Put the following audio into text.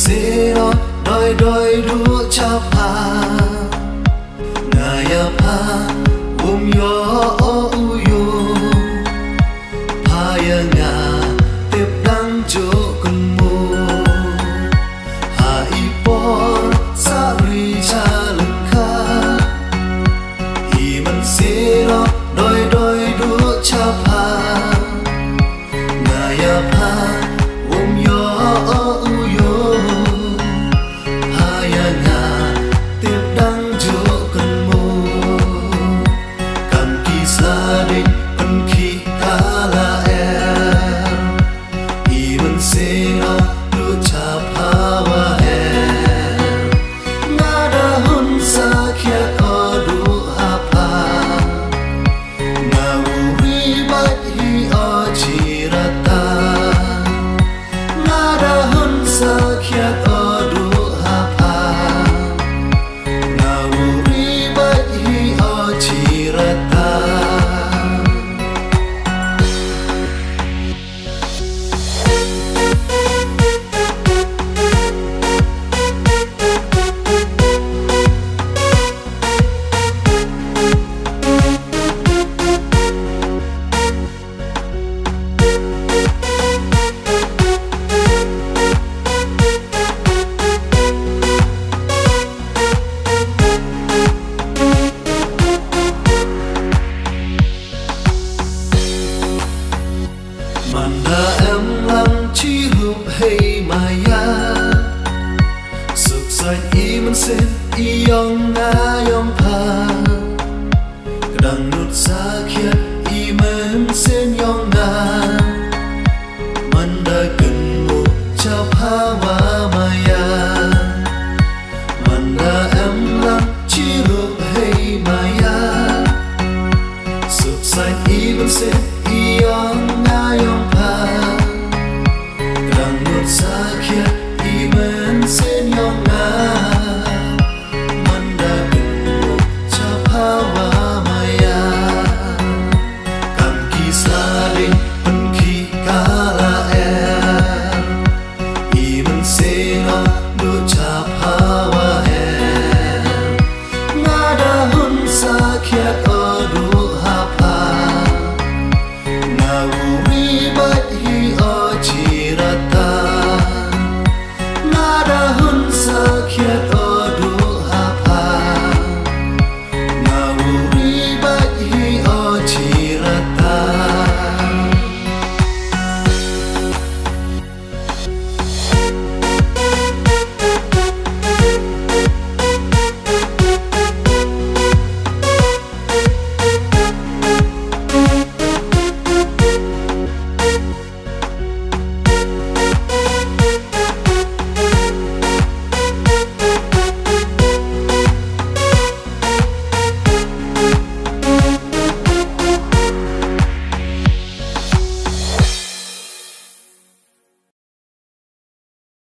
siro đôi đôi đu cha pa ngaya pa yo yo pa ya nga tiếp đăng chỗ con mô ha ipor sa ri cha lực kha hi man siro đôi đôi đu cha pa ngaya pa Manda em lăng chi rup hay maya suk sai I man sen I yong na yong pa kadang nut sa khiat I man sen yong na manda gần một cha pa wa maya manda em lăng chi rup hay maya suk sai I man sen